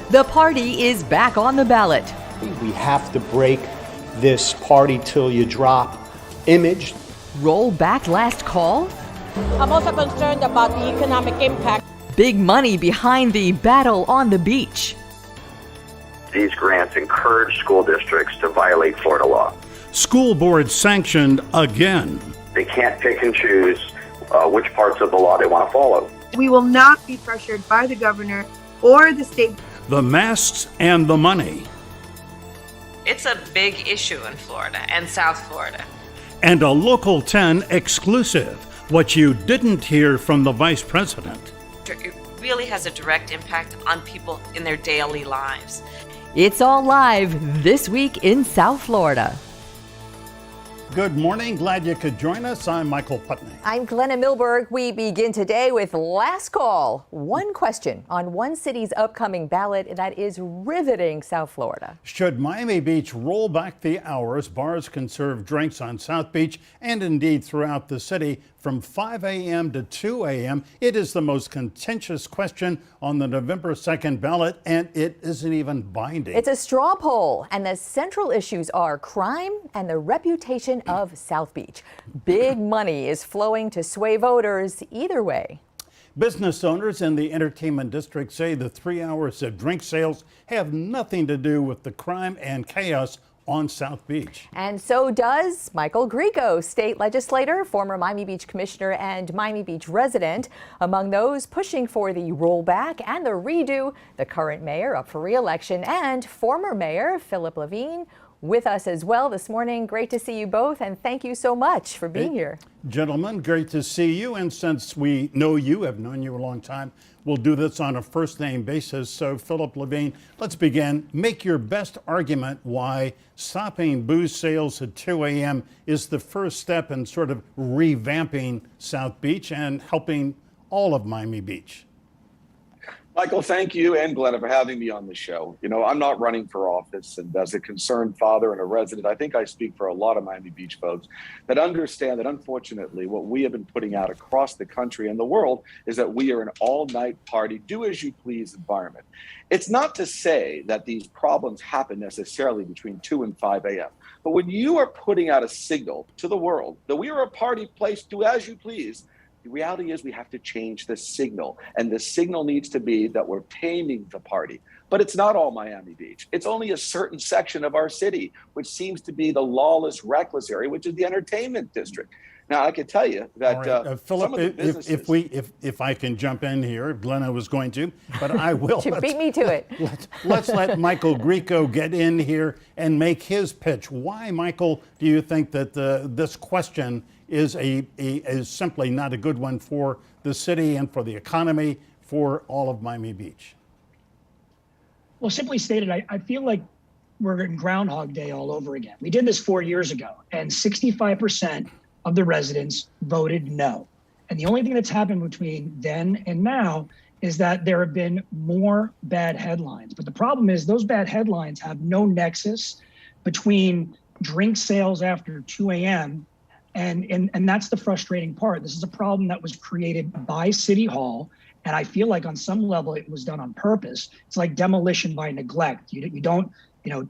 The party is back on the ballot. We have to break this party till you drop image. Roll back last call? I'm also concerned about the economic impact. Big money behind the battle on the beach. These grants encourage school districts to violate Florida law. School board sanctioned again. They can't pick and choose which parts of the law they want to follow. We will not be pressured by the governor or the state. The masks and the money. It's a big issue in Florida and South Florida. And a Local 10 exclusive, what you didn't hear from the vice president. It really has a direct impact on people in their daily lives. It's all live this week in South Florida. Good morning. Glad you could join us. I'm Michael Putney. I'm Glenna Milberg. We begin today with last call. One question on one city's upcoming ballot that is riveting South Florida. Should Miami Beach roll back the hours bars can serve drinks on South Beach and indeed throughout the city from 5 a.m. to 2 a.m.? It is the most contentious question on the November 2nd ballot, and it isn't even binding. It's a straw poll, and the central issues are crime and the reputation of South Beach. Big money is flowing to sway voters either way. Business owners in the entertainment district say the 3 hours of drink sales have nothing to do with the crime and chaos on South Beach. And so does Michael Grieco, state legislator, former Miami Beach commissioner, and Miami Beach resident. Among those pushing for the rollback and the redo, the current mayor up for re-election and former mayor Phillip Levine with us as well this morning. Great to see you both, and thank you so much for being here. Gentlemen, great to see you. And since we know you, have known you a long time, we'll do this on a first name basis. So Phillip Levine, let's begin. Make your best argument why stopping booze sales at 2 a.m. is the first step in sort of revamping South Beach and helping all of Miami Beach. Michael, thank you and Glenna for having me on the show. You know, I'm not running for office, and as a concerned father and a resident, I think I speak for a lot of Miami Beach folks that understand that unfortunately what we have been putting out across the country and the world is that we are an all-night party, do as you please environment. It's not to say that these problems happen necessarily between 2 and 5 a.m. But when you are putting out a signal to the world that we are a party place, do as you please, the reality is we have to change the signal, and the signal needs to be that we're taming the party. But it's not all Miami Beach. It's only a certain section of our city, which seems to be the lawless, reckless area, which is the entertainment district. Now, I can tell you that Phillip, if I can jump in here, Glenna was going to, but I will. Beat me to it. Let's let Michael Grieco get in here and make his pitch. Why, Michael, do you think that this question is simply not a good one for the city and for the economy, for all of Miami Beach? Well, simply stated, I feel like we're in Groundhog Day all over again. We did this 4 years ago, and 65% of the residents voted no. And the only thing that's happened between then and now is that there have been more bad headlines. But the problem is those bad headlines have no nexus between drink sales after 2 a.m. And that's the frustrating part. This is a problem that was created by City Hall. And I feel like on some level it was done on purpose. It's like demolition by neglect. You don't,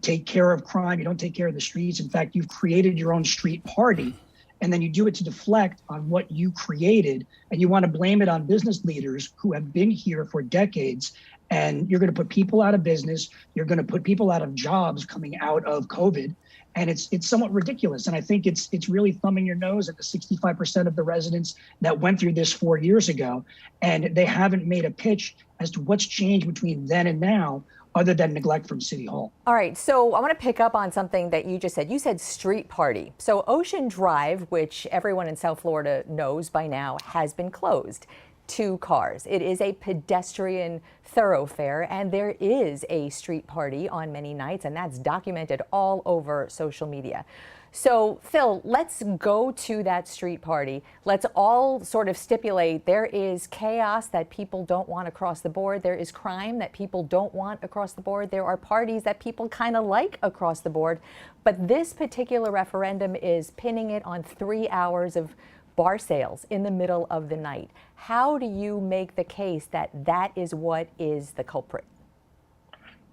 take care of crime. You don't take care of the streets. In fact, you've created your own street party, and then you do it to deflect on what you created. And you want to blame it on business leaders who have been here for decades. And you're going to put people out of business. You're going to put people out of jobs coming out of COVID. And it's somewhat ridiculous. And I think it's really thumbing your nose at the 65% of the residents that went through this 4 years ago. And they haven't made a pitch as to what's changed between then and now, other than neglect from City Hall. All right, so I want to pick up on something that you just said. You said street party. So Ocean Drive, which everyone in South Florida knows by now, has been closed. 2 cars. It is a pedestrian thoroughfare, and there is a street party on many nights, and that's documented all over social media. So, Phil, let's go to that street party. Let's all sort of stipulate there is chaos that people don't want across the board. There is crime that people don't want across the board. There are parties that people kind of like across the board. But this particular referendum is pinning it on 3 hours of bar sales in the middle of the night. How do you make the case that that is what is the culprit?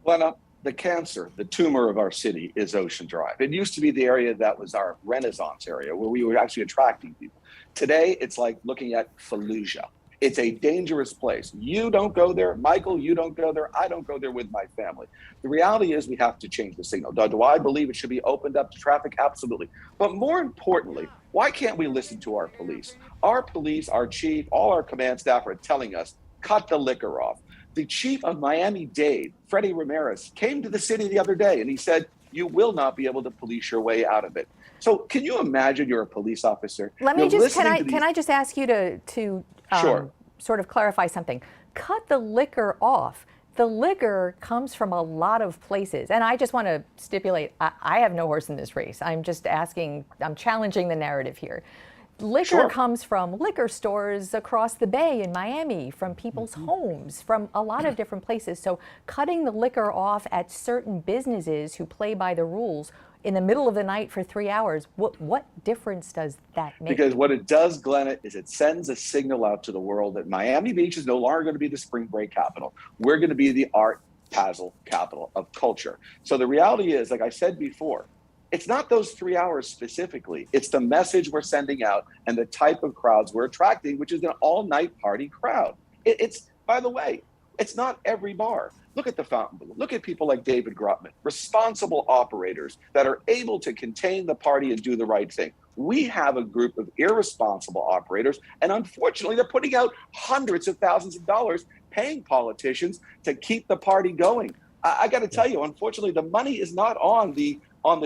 Glenna, the cancer, the tumor of our city is Ocean Drive. It used to be the area that was our Renaissance area where we were actually attracting people. Today, it's like looking at Fallujah. It's a dangerous place. You don't go there. Michael, you don't go there. I don't go there with my family. The reality is we have to change the signal. Do I believe it should be opened up to traffic? Absolutely. But more importantly, why can't we listen to our police? Our police, our chief, all our command staff are telling us, cut the liquor off. The chief of Miami-Dade, Freddie Ramirez, came to the city the other day and he said, you will not be able to police your way out of it. So can you imagine you're a police officer? Let me just, can I just ask you to Sure. Sort of clarify something? Cut the liquor off. The liquor comes from a lot of places. And I just want to stipulate, I have no horse in this race. I'm just asking, I'm challenging the narrative here. Liquor comes from liquor stores across the bay in Miami, from people's homes, from a lot of different places. So cutting the liquor off at certain businesses who play by the rules in the middle of the night for 3 hours, what difference does that make? Because what it does, Glenna, is it sends a signal out to the world that Miami Beach is no longer going to be the spring break capital. We're going to be the art Pazzle capital of culture. So the reality is, like I said before, it's not those 3 hours specifically. It's the message we're sending out and the type of crowds we're attracting, which is an all-night party crowd. It's, by the way, it's not every bar. Look at the Fontainebleau. Look at people like David Grotman, responsible operators that are able to contain the party and do the right thing. We have a group of irresponsible operators, and unfortunately, they're putting out hundreds of thousands of dollars paying politicians to keep the party going. I got to tell you, unfortunately, the money is not on the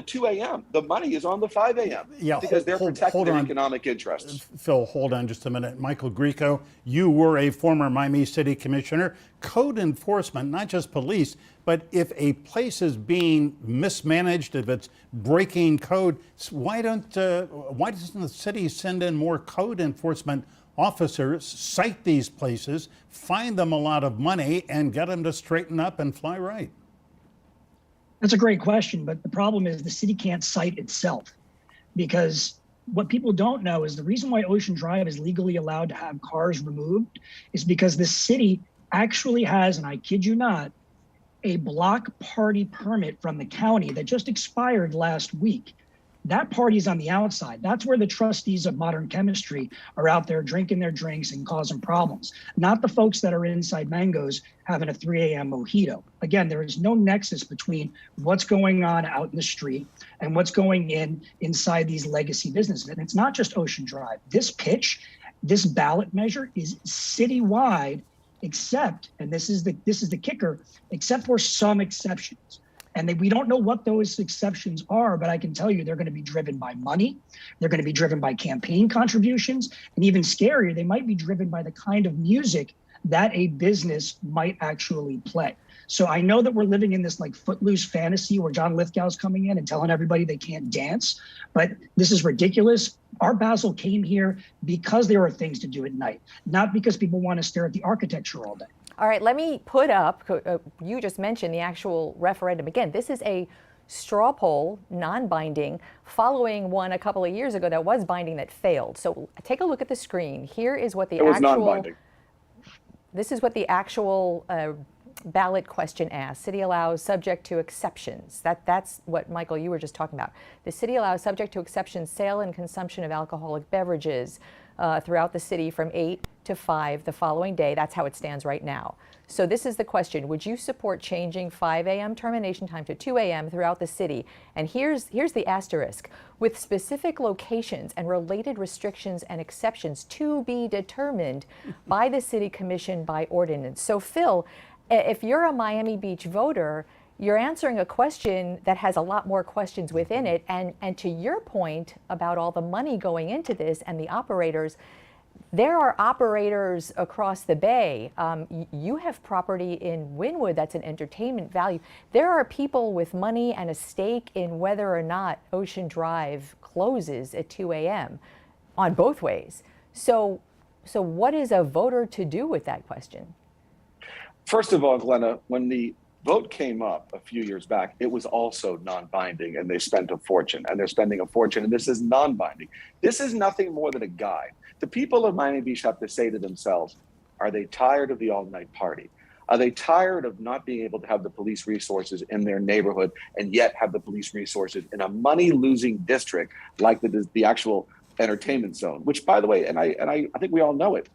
2 a.m. The money is on the 5 a.m. Because they're protecting their economic interests. Phil, hold on just a minute. Michael Grieco, you were a former Miami City Commissioner. Code enforcement, not just police, but if a place is being mismanaged, if it's breaking code, why doesn't the city send in more code enforcement officers, cite these places, find them a lot of money, and get them to straighten up and fly right? That's a great question, but the problem is the city can't cite itself, because what people don't know is the reason why Ocean Drive is legally allowed to have cars removed is because the city actually has, and I kid you not, a block party permit from the county that just expired last week. That party's on the outside. That's where the trustees of modern chemistry are out there drinking their drinks and causing problems, not the folks that are inside Mango's having a 3 a.m. mojito. Again, there is no nexus between what's going on out in the street and what's going inside these legacy businesses. And it's not just Ocean Drive. This pitch, this ballot measure is citywide, except, and this is the kicker, except for some exceptions. And we don't know what those exceptions are, but I can tell you they're going to be driven by money. They're going to be driven by campaign contributions. And even scarier, they might be driven by the kind of music that a business might actually play. So I know that we're living in this like footloose fantasy where John Lithgow's coming in and telling everybody they can't dance, but this is ridiculous. Art Basel came here because there are things to do at night, not because people want to stare at the architecture all day. All right, let me put up, you just mentioned the actual referendum. Again, this is a straw poll, non-binding, following one a couple of years ago that was binding that failed. So take a look at the screen. Here is what the non-binding. This is what the actual ballot question asks. City allows subject to exceptions. That's what, Michael, you were just talking about. The city allows subject to exceptions sale and consumption of alcoholic beverages throughout the city from 8 to 5 the following day. That's how it stands right now. So this is the question. Would you support changing 5 a.m. termination time to 2 a.m. throughout the city? And here's the asterisk. With specific locations and related restrictions and exceptions to be determined by the city commission by ordinance. So Phil, if you're a Miami Beach voter, you're answering a question that has a lot more questions within it. And to your point about all the money going into this and the operators, there are operators across the bay. You have property in Wynwood that's an entertainment value. There are people with money and a stake in whether or not Ocean Drive closes at 2 a.m. on both ways. So what is a voter to do with that question? First of all, Glenna, when the vote came up a few years back, it was also non-binding, and they spent a fortune, and they're spending a fortune, and this is non-binding. This is nothing more than a guide. The people of Miami Beach have to say to themselves, are they tired of the all-night party? Are they tired of not being able to have the police resources in their neighborhood and yet have the police resources in a money-losing district like the actual entertainment zone, which, by the way, and I think we all know it,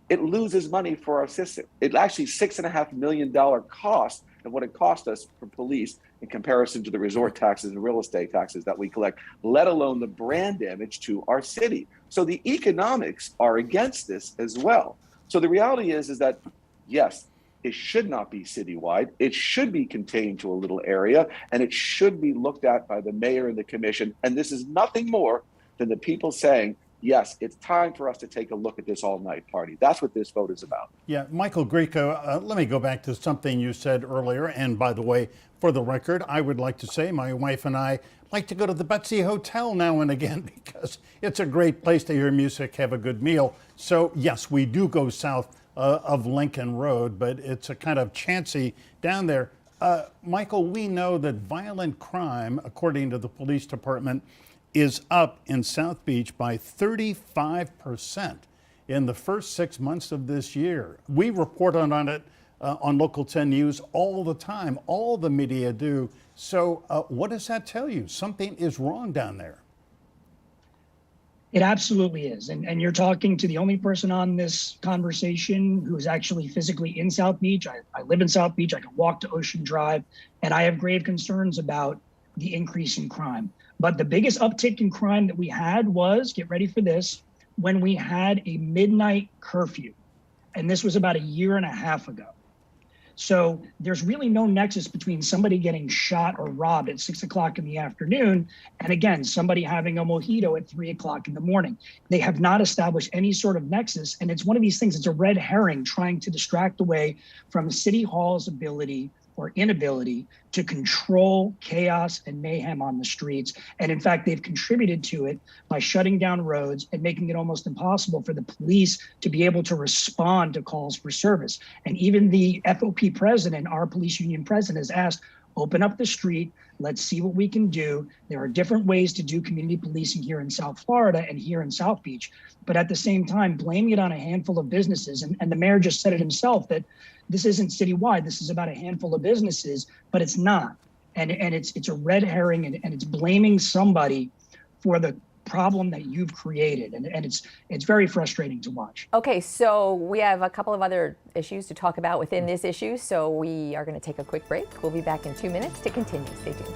it loses money for our system. It actually $6.5 million cost of what it cost us for police in comparison to the resort taxes and real estate taxes that we collect, let alone the brand damage to our city. So the economics are against this as well. So the reality is that, yes, it should not be citywide. It should be contained to a little area, and it should be looked at by the mayor and the commission. And this is nothing more than the people saying, yes, it's time for us to take a look at this all-night party. That's what this vote is about. Yeah, Michael Grieco, let me go back to something you said earlier. And by the way, for the record, I would like to say my wife and I like to go to the Betsy Hotel now and again because it's a great place to hear music, have a good meal. So yes, we do go south of Lincoln Road, but it's a kind of chancy down there. Michael, we know that violent crime, according to the police department, is up in South Beach by 35% in the first 6 months of this year. We report on it on Local 10 News all the time. All the media do. So what does that tell you? Something is wrong down there. It absolutely is. And you're talking to the only person on this conversation who is actually physically in South Beach. I live in South Beach. I can walk to Ocean Drive, and I have grave concerns about the increase in crime. But the biggest uptick in crime that we had was, get ready for this, when we had a midnight curfew. And this was about a year and a half ago. So there's really no nexus between somebody getting shot or robbed at 6 o'clock in the afternoon, and again, somebody having a mojito at 3 o'clock in the morning. They have not established any sort of nexus. And it's one of these things, it's a red herring trying to distract away from City Hall's ability or inability to control chaos and mayhem on the streets. And in fact, they've contributed to it by shutting down roads and making it almost impossible for the police to be able to respond to calls for service. And even the FOP president, our police union president, has asked, open up the street, let's see what we can do. There are different ways to do community policing here in South Florida and here in South Beach. But at the same time, blaming it on a handful of businesses, and the mayor just said it himself, that this isn't citywide, this is about a handful of businesses, but it's not. And it's a red herring, and it's blaming somebody for the problem that you've created. And it's very frustrating to watch. Okay, so we have a couple of other issues to talk about within this issue. So we are going to take a quick break. We'll be back in 2 minutes to continue. Stay tuned.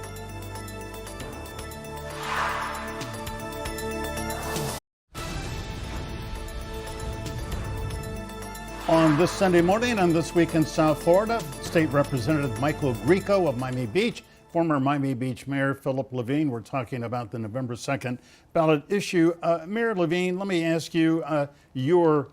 On this Sunday morning and This Week in South Florida, State Representative Michael Grieco of Miami Beach, former Miami Beach Mayor Phillip Levine. We're talking about the November 2nd ballot issue. Mayor Levine, let me ask you, your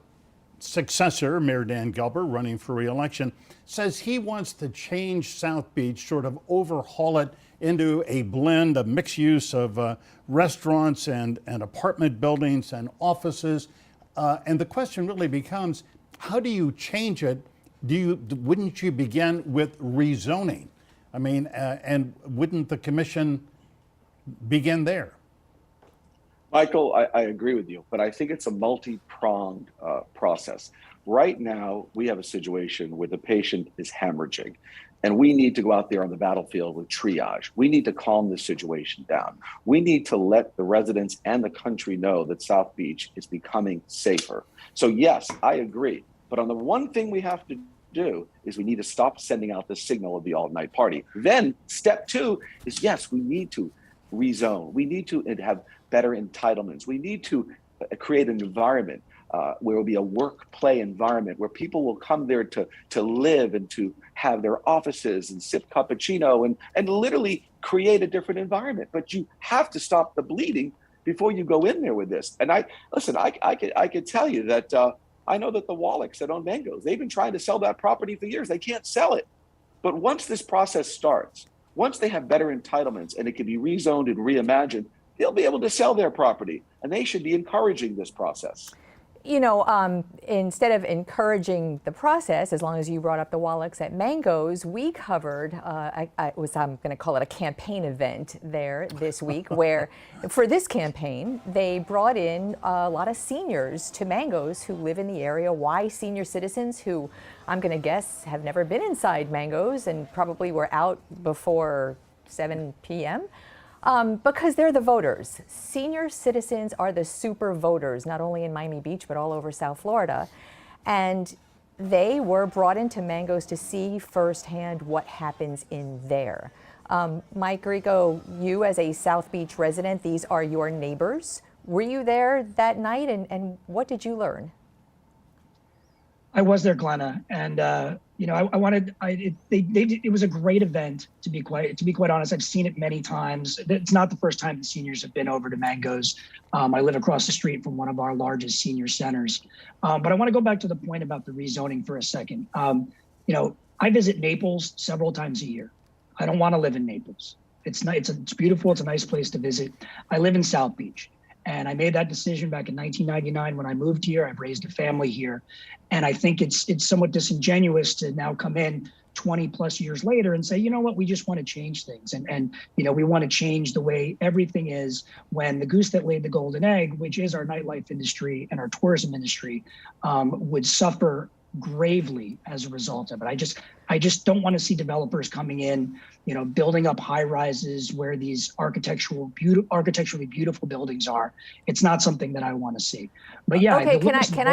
successor, Mayor Dan Gelber, running for re-election, says he wants to change South Beach, sort of overhaul it into a blend of mixed use of restaurants and apartment buildings and offices. And the question really becomes, how do you change it? Wouldn't you begin with rezoning? I mean, and wouldn't the commission begin there? Michael, I agree with you, but I think it's a multi-pronged process. Right now, we have a situation where the patient is hemorrhaging, and we need to go out there on the battlefield with triage. We need to calm this situation down. We need to let the residents and the country know that South Beach is becoming safer. So yes, I agree. But on the one thing we have to do is we need to stop sending out the signal of the all-night party. Then step two is, yes, we need to rezone. We need to have better entitlements. We need to create an environment where it will be a work-play environment where people will come there to live and to have their offices and sip cappuccino and literally create a different environment. But you have to stop the bleeding before you go in there with this. And I could tell you that I know that the Wallachs that own Mangoes, they've been trying to sell that property for years. They can't sell it. But once this process starts, once they have better entitlements and it can be rezoned and reimagined, they'll be able to sell their property, and they should be encouraging this process. Instead of encouraging the process, as long as you brought up the Wallachs at Mangoes, we covered, I'm going to call it a campaign event there this week, where for this campaign, they brought in a lot of seniors to Mangoes who live in the area. Why senior citizens who, I'm going to guess, have never been inside Mangoes and probably were out before 7 p.m.? Because they're the voters. Senior citizens are the super voters, not only in Miami Beach, but all over South Florida. And they were brought into Mangoes to see firsthand what happens in there. Mike Grieco, you as a South Beach resident, these are your neighbors. Were you there that night, and what did you learn? I was there, Glenna, and it was a great event. To be quite honest, I've seen it many times. It's not the first time the seniors have been over to Mangoes. I live across the street from one of our largest senior centers. But I want to go back to the point about the rezoning for a second. I visit Naples several times a year. I don't want to live in Naples. It's beautiful. It's a nice place to visit. I live in South Beach. And I made that decision back in 1999 when I moved here. I've raised a family here. And I think it's somewhat disingenuous to now come in 20 plus years later and say, you know what, we just want to change things. And we want to change the way everything is, when the goose that laid the golden egg, which is our nightlife industry and our tourism industry, would suffer gravely as a result of it. I just don't want to see developers coming in, building up high rises where these architecturally beautiful buildings are. It's not something that I want to see. But yeah, okay. Can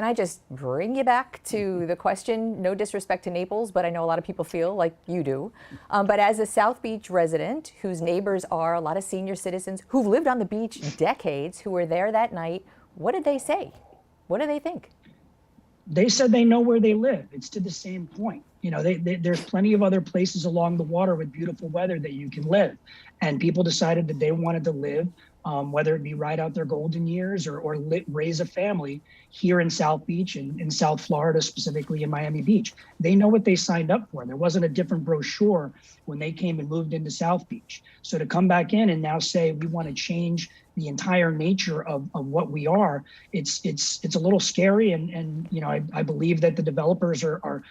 I just bring you back to the question? No disrespect to Naples, but I know a lot of people feel like you do. But as a South Beach resident whose neighbors are a lot of senior citizens who've lived on the beach decades, who were there that night, what did they say? What do they think? They said they know where they live. It's to the same point. There's plenty of other places along the water with beautiful weather that you can live. And people decided that they wanted to live, whether it be ride out their golden years or raise a family here in South Beach and in South Florida, specifically in Miami Beach. They know what they signed up for. There wasn't a different brochure when they came and moved into South Beach. So to come back in and now say we want to change the entire nature of what we are, it's a little scary. And I believe that the developers are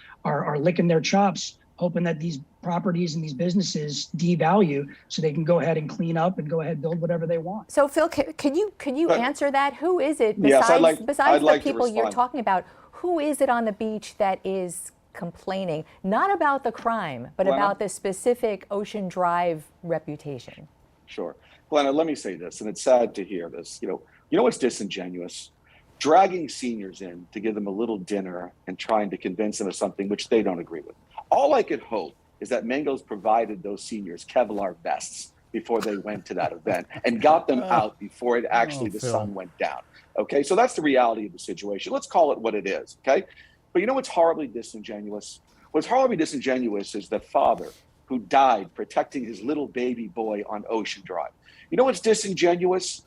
licking their chops, hoping that these properties and these businesses devalue so they can go ahead and clean up and go ahead and build whatever they want. So Phil, can you answer that? Who is it besides the people you're talking about? Who is it on the beach that is complaining, not about the crime, but about the specific Ocean Drive reputation? Sure. Glenna, let me say this, and it's sad to hear this. You know what's disingenuous? Dragging seniors in to give them a little dinner and trying to convince them of something which they don't agree with. All I could hope is that Mangoes provided those seniors Kevlar vests before they went to that event and got them out before the sun went down. Okay, so that's the reality of the situation. Let's call it what it is, okay? But you know what's horribly disingenuous? What's horribly disingenuous is the father who died protecting his little baby boy on Ocean Drive. You know what's disingenuous?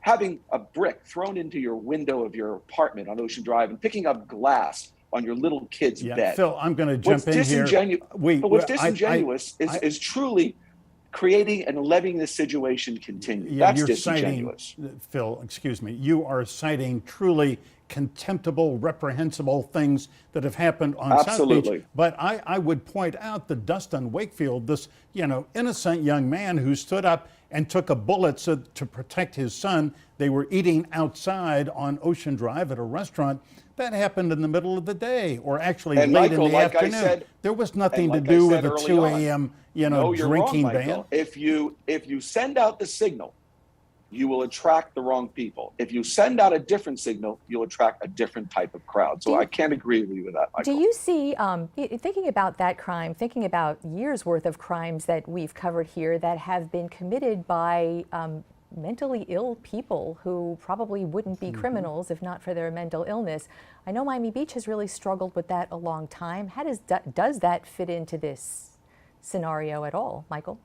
Having a brick thrown into your window of your apartment on Ocean Drive and picking up glass on your little kid's bed. Phil, I'm going to jump in here. But what's disingenuous is truly creating and letting this situation continue. That's disingenuous. Phil, excuse me. You are citing truly contemptible, reprehensible things that have happened on South Beach. But I would point out that Dustin Wakefield, this innocent young man who stood up and took a bullet to protect his son. They were eating outside on Ocean Drive at a restaurant. That happened in the middle of the day, or actually late in the afternoon. There was nothing to do with a 2 a.m. drinking ban. If you send out the signal, you will attract the wrong people. If you send out a different signal, you'll attract a different type of crowd. So I can't agree with you with that, Michael. Do you see, thinking about that crime, thinking about years worth of crimes that we've covered here that have been committed by mentally ill people who probably wouldn't be criminals if not for their mental illness. I know Miami Beach has really struggled with that a long time. How does that fit into this scenario at all, Michael?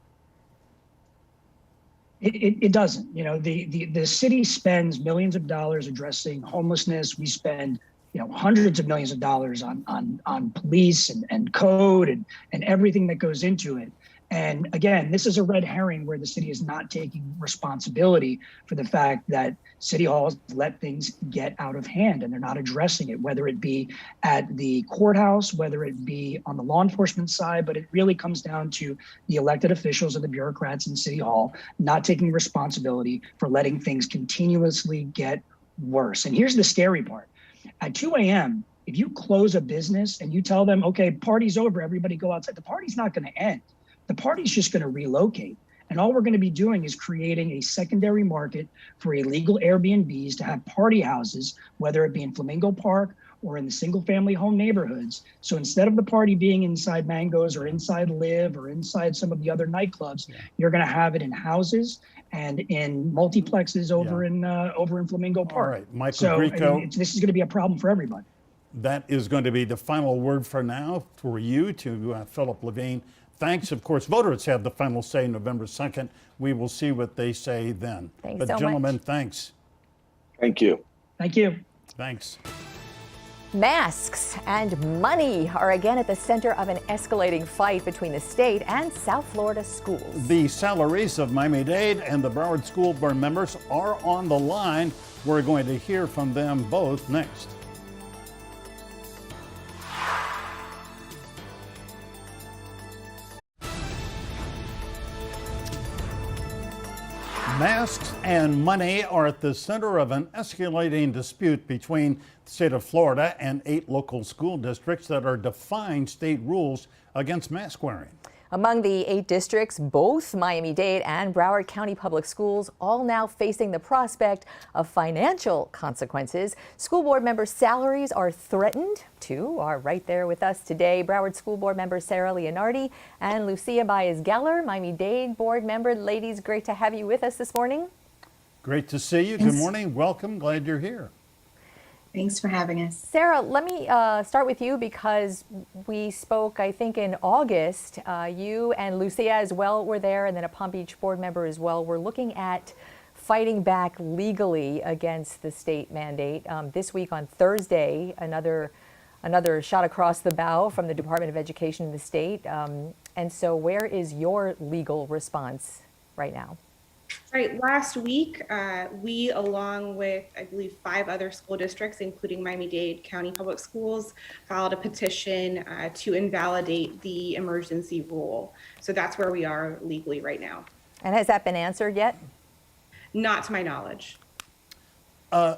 It doesn't. The city spends millions of dollars addressing homelessness. We spend hundreds of millions of dollars on police and code and everything that goes into it. And again, this is a red herring where the city is not taking responsibility for the fact that city halls let things get out of hand and they're not addressing it, whether it be at the courthouse, whether it be on the law enforcement side, but it really comes down to the elected officials and the bureaucrats in city hall not taking responsibility for letting things continuously get worse. And here's the scary part. At 2 a.m., if you close a business and you tell them, okay, party's over, everybody go outside, the party's not going to end. The party's just going to relocate. And all we're going to be doing is creating a secondary market for illegal Airbnbs to have party houses, whether it be in Flamingo Park or in the single family home neighborhoods. So instead of the party being inside Mango's or inside Live or inside some of the other nightclubs, you're going to have it in houses and in multiplexes over in Flamingo Park. All right, Michael so Grieco, this is going to be a problem for everybody. that is going to be the final word for now for you to Phillip Levine. Thanks. Of course, voters have the final say November 2nd. We will see what they say then. Thanks but so gentlemen, much. Thanks. Thank you. Thank you. Thanks. Masks and money are again at the center of an escalating fight between the state and South Florida schools. The salaries of Miami-Dade and the Broward School Board members are on the line. We're going to hear from them both next. Masks and money are at the center of an escalating dispute between the state of Florida and 8 local school districts that are defying state rules against mask wearing. Among the 8 districts, both Miami-Dade and Broward County Public Schools all now facing the prospect of financial consequences. School board members' salaries are threatened. 2 are right there with us today. Broward School Board member Sarah Leonardi and Lucia Baez-Geller, Miami-Dade board member. Ladies, great to have you with us this morning. Great to see you. Good morning. Welcome. Glad you're here. Thanks for having us. Sarah, let me start with you because we spoke, I think, in August. You and Lucia as well were there, and then a Palm Beach board member as well. We're looking at fighting back legally against the state mandate. This week on Thursday, another shot across the bow from the Department of Education in the state. And so where is your legal response right now? Right. Last week, we, along with, I believe, 5 other school districts, including Miami-Dade County Public Schools, filed a petition to invalidate the emergency rule. So that's where we are legally right now. And has that been answered yet? Not to my knowledge.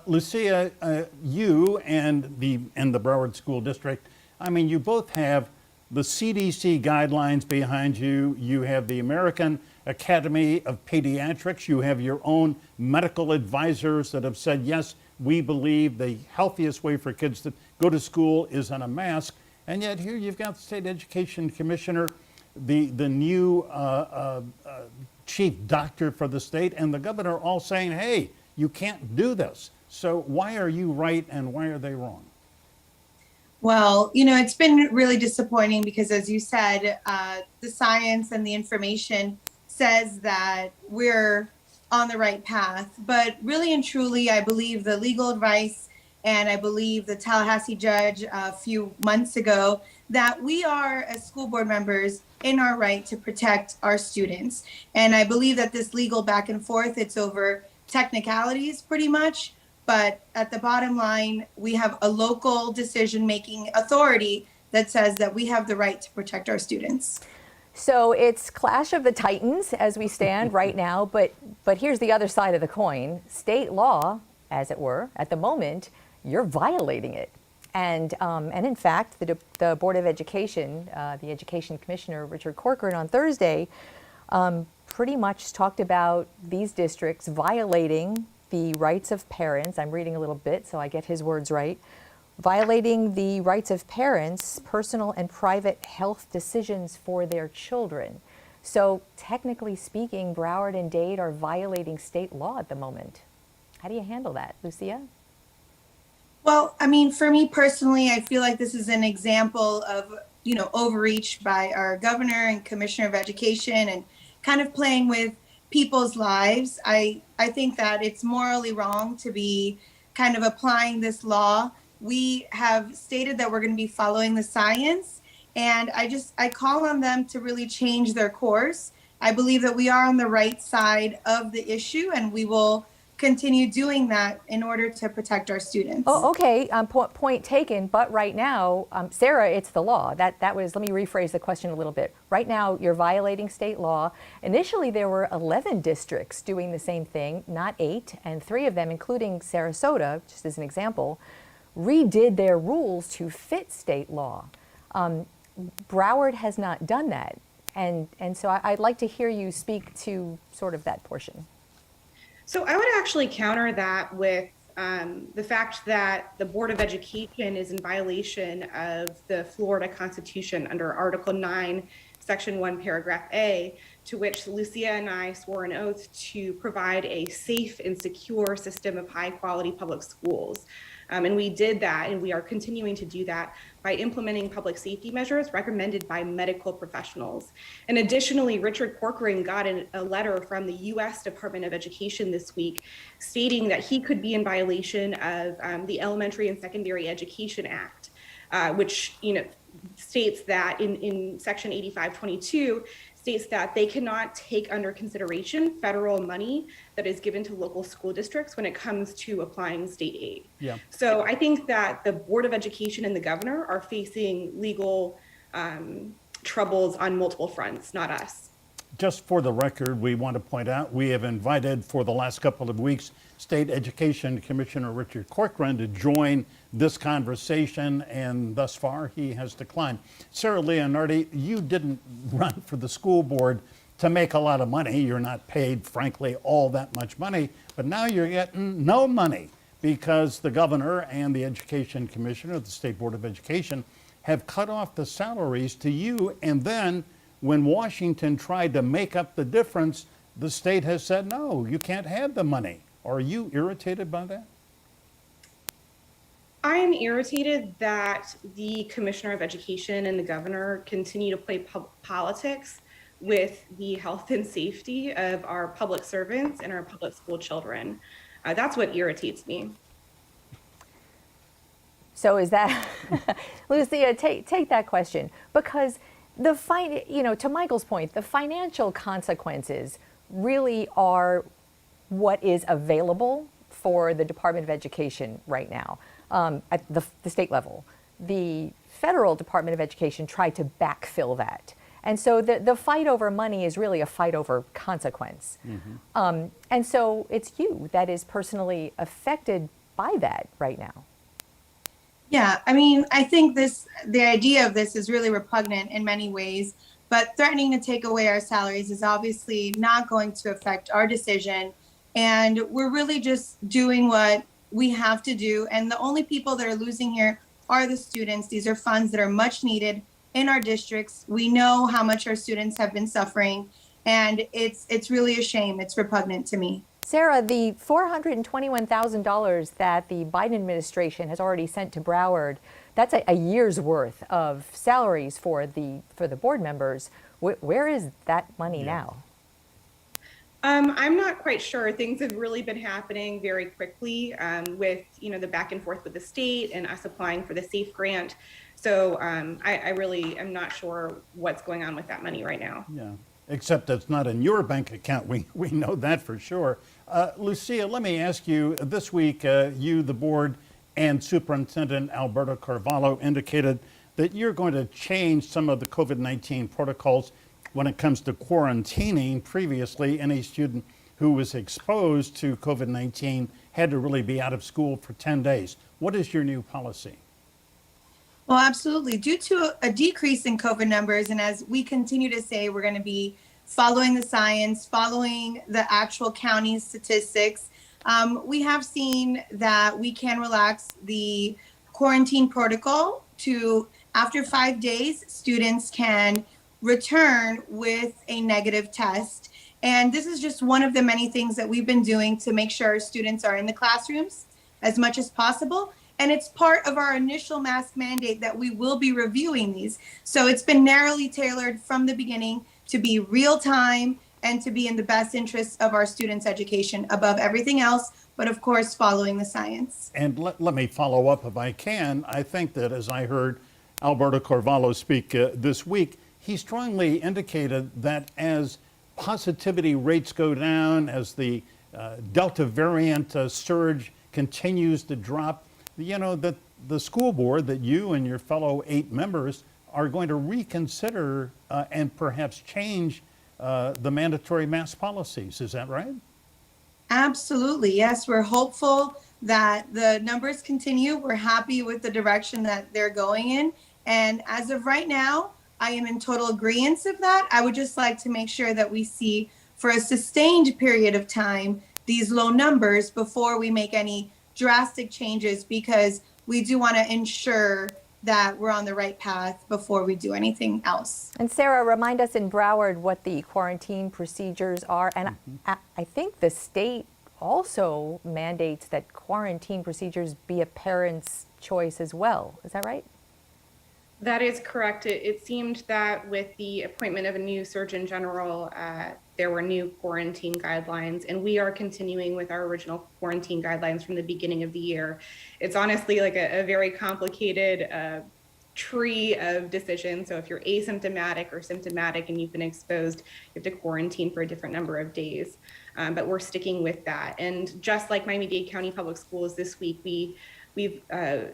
Lucia, you and the Broward School District, I mean, you both have the CDC guidelines behind you. You have the American Academy of Pediatrics. You have your own medical advisors that have said, yes, we believe the healthiest way for kids to go to school is on a mask. And yet here you've got the state education commissioner, the new chief doctor for the state, and the governor all saying, hey, you can't do this. So why are you right and why are they wrong? Well, you know, it's been really disappointing because, as you said, the science and the information says that we're on the right path. But really and truly, I believe the legal advice and I believe the Tallahassee judge a few months ago that we are, as school board members, in our right to protect our students. And I believe that this legal back and forth, it's over technicalities pretty much. But at the bottom line, we have a local decision-making authority that says that we have the right to protect our students. So it's clash of the titans as we stand right now, but here's the other side of the coin. State law, as it were, at the moment, you're violating it. And in fact, the Board of Education, the Education Commissioner, Richard Corcoran, on Thursday, pretty much talked about these districts violating the rights of parents. I'm reading a little bit so I get his words right. Violating the rights of parents, personal and private health decisions for their children. So technically speaking, Broward and Dade are violating state law at the moment. How do you handle that, Lucia? Well, I mean, for me personally, I feel like this is an example of, you know, overreach by our governor and commissioner of education and kind of playing with people's lives. I think that it's morally wrong to be kind of applying this law. We have stated that we're going to be following the science, And I call on them to really change their course. I believe that we are on the right side of the issue, and we will continue doing that in order to protect our students. Oh, okay, point taken. But right now, Sarah, it's the law. That was, let me rephrase the question a little bit. Right now, you're violating state law. Initially, there were 11 districts doing the same thing, not 8, and 3 of them, including Sarasota, just as an example, redid their rules to fit state law. Broward has not done that. And so I'd like to hear you speak to sort of that portion. So I would actually counter that with the fact that the Board of Education is in violation of the Florida Constitution under Article 9, Section 1, Paragraph A, to which Lucia and I swore an oath to provide a safe and secure system of high quality public schools. And we did that, and we are continuing to do that by implementing public safety measures recommended by medical professionals. And additionally, Richard Corcoran got a letter from the U.S. Department of Education this week stating that he could be in violation of the Elementary and Secondary Education Act, which states that in Section 8522 states that they cannot take under consideration federal money that is given to local school districts when it comes to applying state aid. Yeah. So I think that the Board of Education and the governor are facing legal troubles on multiple fronts, not us. Just for the record, we want to point out we have invited for the last couple of weeks State Education Commissioner Richard Corcoran to join this conversation, and thus far he has declined. Sarah Leonardi, you didn't run for the school board to make a lot of money. You're not paid, frankly, all that much money, but now you're getting no money because the governor and the Education Commissioner of the State Board of Education have cut off the salaries to you, and then when Washington tried to make up the difference, the state has said, no, you can't have the money. Are you irritated by that? I am irritated that the Commissioner of Education and the governor continue to play politics with the health and safety of our public servants and our public school children. That's what irritates me. So is that, Lucia, take that question, because to Michael's point, the financial consequences really are what is available for the Department of Education right now at the state level. The federal Department of Education tried to backfill that. And so the fight over money is really a fight over consequence. Mm-hmm. And so it's you that is personally affected by that right now. Yeah, I mean, I think the idea of this is really repugnant in many ways, but threatening to take away our salaries is obviously not going to affect our decision. And we're really just doing what we have to do. And the only people that are losing here are the students. These are funds that are much needed in our districts. We know how much our students have been suffering, and it's really a shame. It's repugnant to me. Sarah, the $421,000 that the Biden administration has already sent to Broward, that's a year's worth of salaries for the board members. Where is that money now? I'm not quite sure. Things have really been happening very quickly with the back and forth with the state and us applying for the SAFE grant. So I really am not sure what's going on with that money right now. Yeah, except it's not in your bank account. We know that for sure. Lucia, let me ask you, this week you, the board, and Superintendent Alberto Carvalho indicated that you're going to change some of the COVID-19 protocols when it comes to quarantining. Previously, any student who was exposed to COVID-19 had to really be out of school for 10 days. What is your new policy? Well, absolutely. Due to a decrease in COVID numbers, and as we continue to say, we're going to be following the science, following the actual county statistics, we have seen that we can relax the quarantine protocol to, after 5 days, students can return with a negative test. And this is just one of the many things that we've been doing to make sure our students are in the classrooms as much as possible. And it's part of our initial mask mandate that we will be reviewing these. So it's been narrowly tailored from the beginning to be real time and to be in the best interest of our students' education above everything else, but of course, following the science. And let me follow up if I can. I think that, as I heard Alberto Carvalho speak this week. He strongly indicated that as positivity rates go down, as the Delta variant surge continues to drop, that the school board, that you and your fellow 8 members are going to reconsider and perhaps change the mandatory mask policies. Is that right? Absolutely. Yes, we're hopeful that the numbers continue. We're happy with the direction that they're going in. And as of right now, I am in total agreement of that. I would just like to make sure that we see for a sustained period of time these low numbers before we make any drastic changes, because we do want to ensure that we're on the right path before we do anything else. And Sarah, remind us in Broward what the quarantine procedures are. And I think the state also mandates that quarantine procedures be a parent's choice as well. Is that right? That is correct. It seemed that with the appointment of a new Surgeon General, there were new quarantine guidelines, and we are continuing with our original quarantine guidelines from the beginning of the year. It's honestly like a very complicated tree of decisions. So if you're asymptomatic or symptomatic and you've been exposed, you have to quarantine for a different number of days. But we're sticking with that. And just like Miami-Dade County Public Schools this week, we've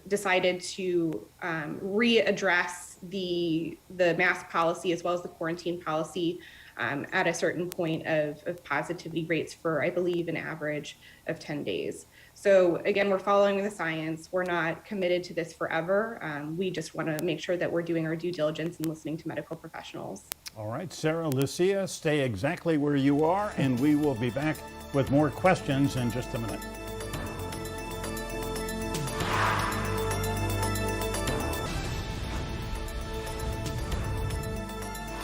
decided to readdress the mask policy as well as the quarantine policy at a certain point of positivity rates for, I believe, an average of 10 days. So again, we're following the science. We're not committed to this forever. We just want to make sure that we're doing our due diligence and listening to medical professionals. All right, Sarah, Lucia, stay exactly where you are, and we will be back with more questions in just a minute.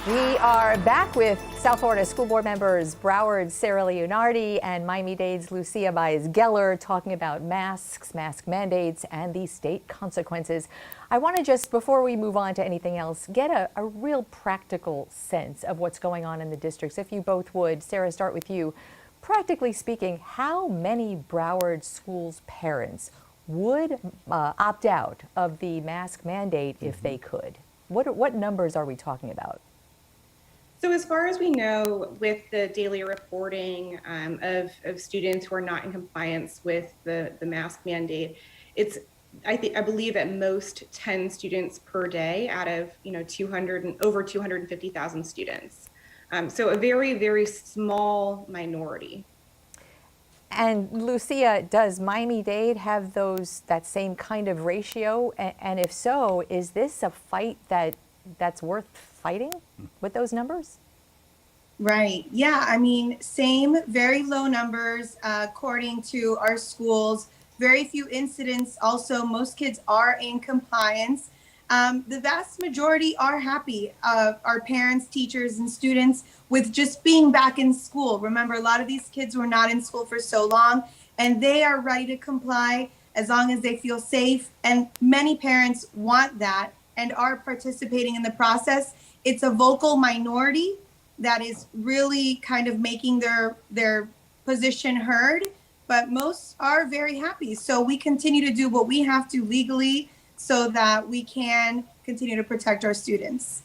We are back with South Florida School Board members Broward's Sarah Leonardi and Miami-Dade's Lucia Baez-Geller talking about masks, mask mandates, and the state consequences. I want to just, before we move on to anything else, get a real practical sense of what's going on in the districts. If you both would, Sarah, start with you. Practically speaking, how many Broward schools parents would opt out of the mask mandate if they could? What numbers are we talking about? So as far as we know, with the daily reporting of students who are not in compliance with the mask mandate, it's I believe at most 10 students per day out of over 250,000 students. So a very, very small minority. And Lucia, does Miami-Dade have that same kind of ratio? And if so, is this a fight that's worth fighting with those numbers? Right. Yeah. I mean, same, very low numbers according to our schools. Very few incidents. Also, most kids are in compliance. The vast majority are happy, our parents, teachers, and students, with just being back in school. Remember, a lot of these kids were not in school for so long, and they are ready to comply as long as they feel safe. And many parents want that and are participating in the process. It's a vocal minority that is really kind of making their position heard, but most are very happy. So we continue to do what we have to legally so that we can continue to protect our students.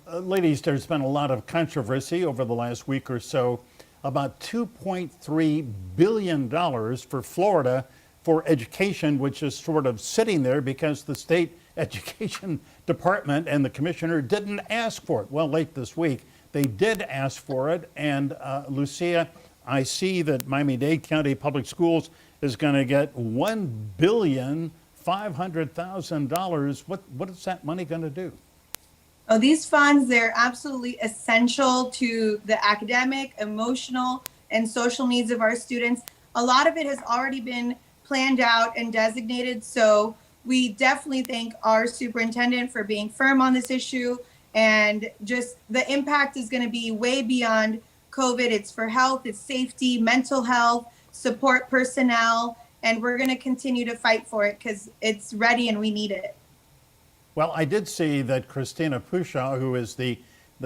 Ladies, there's been a lot of controversy over the last week or so about $2.3 billion for Florida for education, which is sort of sitting there because the state education department and the commissioner didn't ask for it. Well, late this week, they did ask for it. And Lucia, I see that Miami-Dade County Public Schools is going to get $1,500,000. What is that money going to do? Oh, these funds, they're absolutely essential to the academic, emotional, and social needs of our students. A lot of it has already been planned out and designated. So we definitely thank our superintendent for being firm on this issue. And just the impact is going to be way beyond COVID. It's for health, it's safety, mental health, support personnel, and we're going to continue to fight for it because it's ready and we need it. Well, I did see that Christina Pusha, who is the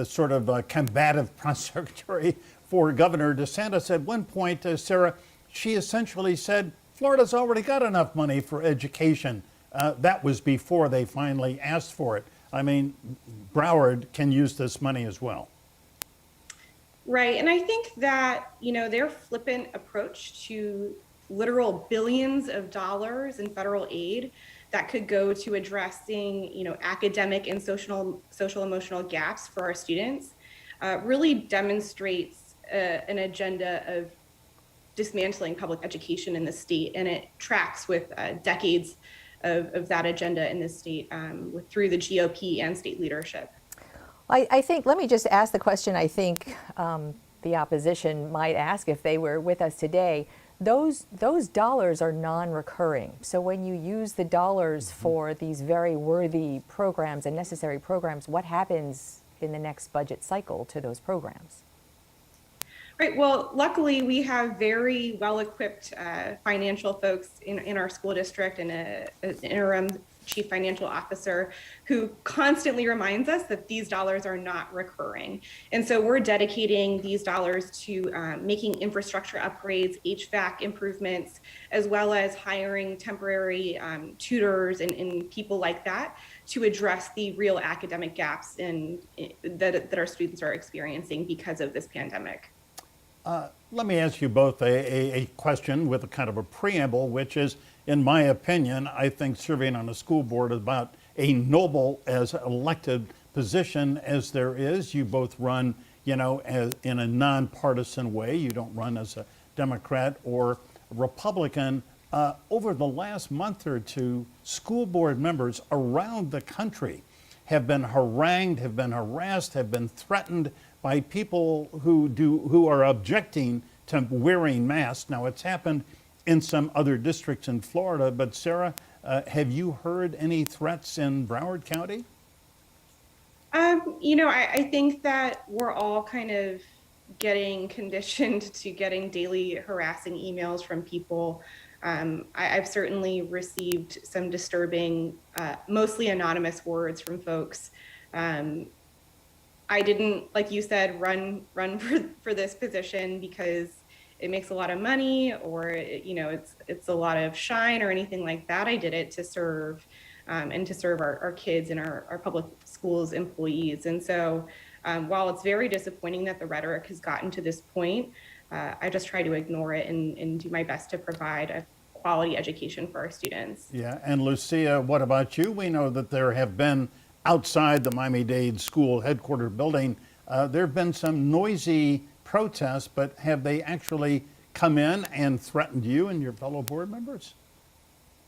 sort of combative press secretary for Governor DeSantis, at one point, Sarah, she essentially said, Florida's already got enough money for education. That was before they finally asked for it. I mean, Broward can use this money as well. Right. And I think that, their flippant approach to literal billions of dollars in federal aid that could go to addressing, academic and social emotional gaps for our students really demonstrates an agenda of dismantling public education in the state. And it tracks with decades of that agenda in the state through the GOP and state leadership. I think, let me just ask the question I think the opposition might ask if they were with us today. Those dollars are non-recurring. So when you use the dollars for these very worthy programs and necessary programs, what happens in the next budget cycle to those programs? Right. Well, luckily, we have very well-equipped financial folks in our school district and an interim chief financial officer who constantly reminds us that these dollars are not recurring. And so we're dedicating these dollars to making infrastructure upgrades, HVAC improvements, as well as hiring temporary tutors and people like that to address the real academic gaps that our students are experiencing because of this pandemic. Let me ask you both a question with a kind of a preamble, which is, in my opinion, I think serving on a school board is about a noble as elected position as there is. You both run, in a nonpartisan way. You don't run as a Democrat or Republican. Over the last month or two, school board members around the country have been harangued, have been harassed, have been threatened by people who are objecting to wearing masks. Now, it's happened in some other districts in Florida, but Sarah, have you heard any threats in Broward County? I think that we're all kind of getting conditioned to getting daily harassing emails from people. I've certainly received some disturbing, mostly anonymous words from folks. I didn't, like you said, run for this position because it makes a lot of money or, it's a lot of shine or anything like that. I did it to serve and to serve our kids and our public schools employees. And so while it's very disappointing that the rhetoric has gotten to this point, I just try to ignore it and do my best to provide a quality education for our students. Yeah, and Lucia, what about you? We know that there have been outside the Miami-Dade School headquarters building, there have been some noisy protests, but have they actually come in and threatened you and your fellow board members?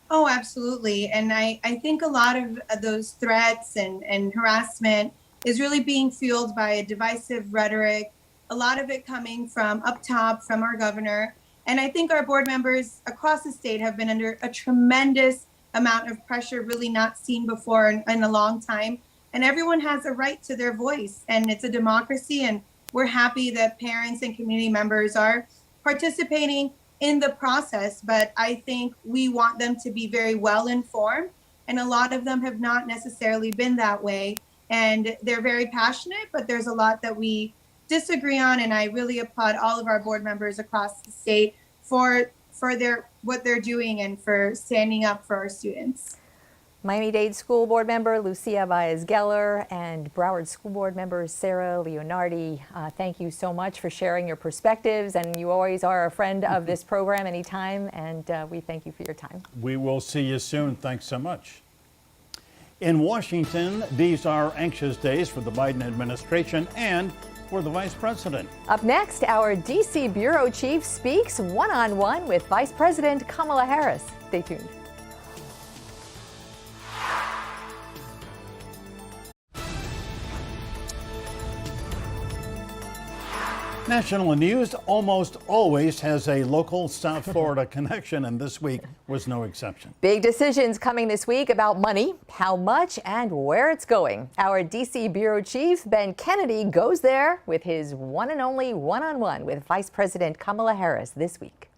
Oh, absolutely. And I think a lot of those threats and harassment is really being fueled by a divisive rhetoric, a lot of it coming from up top, from our governor. And I think our board members across the state have been under a tremendous amount of pressure really not seen before in a long time. And everyone has a right to their voice, and it's a democracy. And we're happy that parents and community members are participating in the process. But I think we want them to be very well informed. And a lot of them have not necessarily been that way. And they're very passionate, but there's a lot that we disagree on. And I really applaud all of our board members across the state for what they're doing and for standing up for our students. Miami-Dade School Board member Lucia Baez-Geller and Broward School Board member Sarah Leonardi, thank you so much for sharing your perspectives, and you always are a friend of this program anytime, and we thank you for your time. We will see you soon. Thanks so much. In Washington, these are anxious days for the Biden administration and for the Vice President. Up next, our D.C. Bureau Chief speaks one-on-one with Vice President Kamala Harris. Stay tuned. National news almost always has a local South Florida connection, and this week was no exception. Big decisions coming this week about money, how much, and where it's going. Our D.C. Bureau Chief, Ben Kennedy, goes there with his one and only one-on-one with Vice President Kamala Harris this week.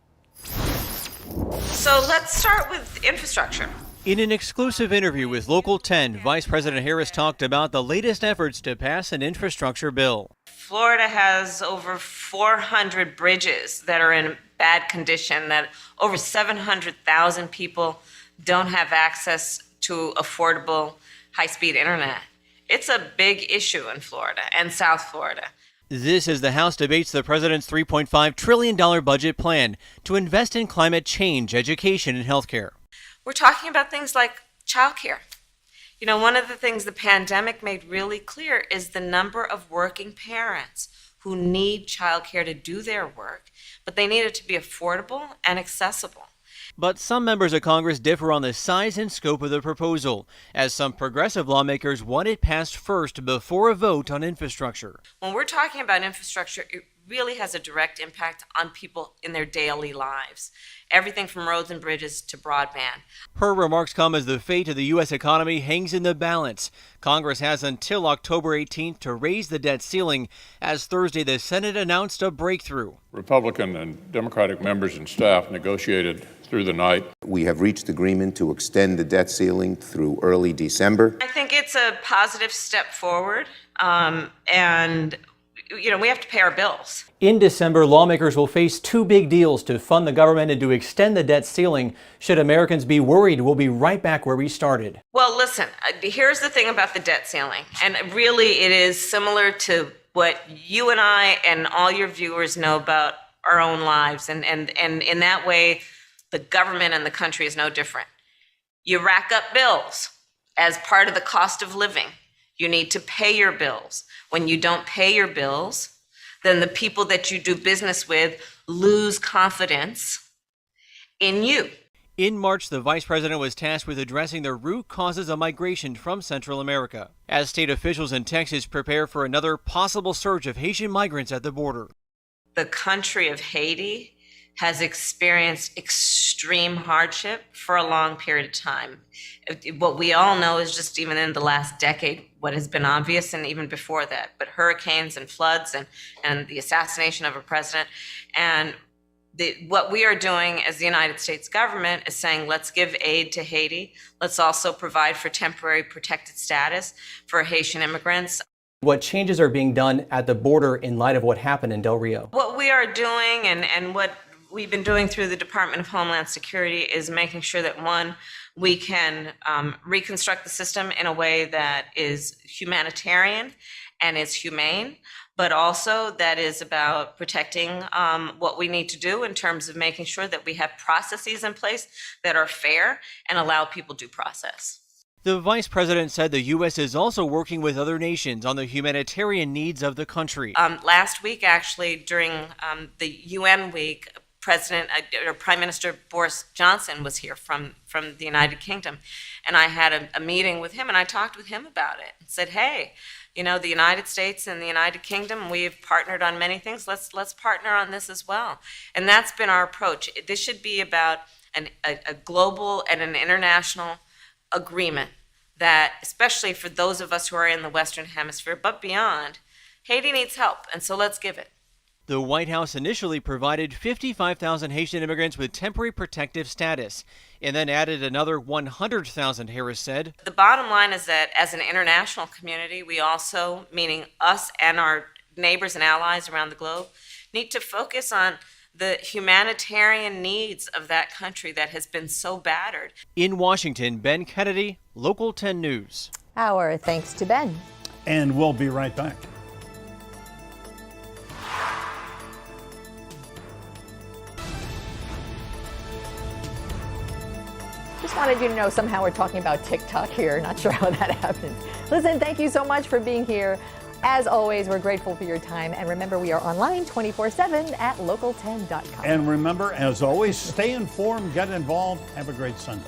So let's start with infrastructure. In an exclusive interview with Local 10, Vice President Harris talked about the latest efforts to pass an infrastructure bill. Florida has over 400 bridges that are in bad condition, that over 700,000 people don't have access to affordable high-speed internet. It's a big issue in Florida and South Florida. This as the House debates the president's $3.5 trillion budget plan to invest in climate change, education, and health care. We're talking about things like childcare. You know, one of the things the pandemic made really clear is the number of working parents who need childcare to do their work, but they need it to be affordable and accessible. But some members of Congress differ on the size and scope of the proposal, as some progressive lawmakers want it passed first before a vote on infrastructure. When we're talking about infrastructure, it really has a direct impact on people in their daily lives. Everything from roads and bridges to broadband. Her remarks come as the fate of the U.S. economy hangs in the balance. Congress has until October 18th to raise the debt ceiling, as Thursday the Senate announced a breakthrough. Republican and Democratic members and staff negotiated through the night. We have reached agreement to extend the debt ceiling through early December. I think it's a positive step forward, and you know, we have to pay our bills. In December, lawmakers will face two big deals to fund the government and to extend the debt ceiling. Should Americans be worried, we'll be right back where we started. Well, listen, here's the thing about the debt ceiling, and really it is similar to what you and I and all your viewers know about our own lives, and in that way, the government and the country is no different. You rack up bills as part of the cost of living. You need to pay your bills. When you don't pay your bills, then the people that you do business with lose confidence in you. In March, the vice president was tasked with addressing the root causes of migration from Central America, as state officials in Texas prepare for another possible surge of Haitian migrants at the border. The country of Haiti has experienced extreme hardship for a long period of time. What we all know is just even in the last decade, what has been obvious, and even before that, but hurricanes and floods and the assassination of a president. And what we are doing as the United States government is saying, let's give aid to Haiti. Let's also provide for temporary protected status for Haitian immigrants. What changes are being done at the border in light of what happened in Del Rio? What we are doing and what we've been doing through the Department of Homeland Security is making sure that, one, we can reconstruct the system in a way that is humanitarian and is humane, but also that is about protecting what we need to do in terms of making sure that we have processes in place that are fair and allow people due process. The vice president said the U.S. is also working with other nations on the humanitarian needs of the country. Last week, actually, during the UN week, Prime Minister Boris Johnson was here from the United Kingdom, and I had a meeting with him, and I talked with him about it and said, hey, you know, the United States and the United Kingdom, we've partnered on many things. Let's partner on this as well. And that's been our approach. This should be about a global and an international agreement that, especially for those of us who are in the Western Hemisphere, but beyond, Haiti needs help, and so let's give it. The White House initially provided 55,000 Haitian immigrants with temporary protective status and then added another 100,000, Harris said. The bottom line is that as an international community, we also, meaning us and our neighbors and allies around the globe, need to focus on the humanitarian needs of that country that has been so battered. In Washington, Ben Kennedy, Local 10 News. Our thanks to Ben. And we'll be right back. Just wanted you to know somehow we're talking about TikTok here. Not sure how that happened. Listen, thank you so much for being here. As always, we're grateful for your time. And remember, we are online 24/7 at local10.com. And remember, as always, stay informed, get involved. Have a great Sunday.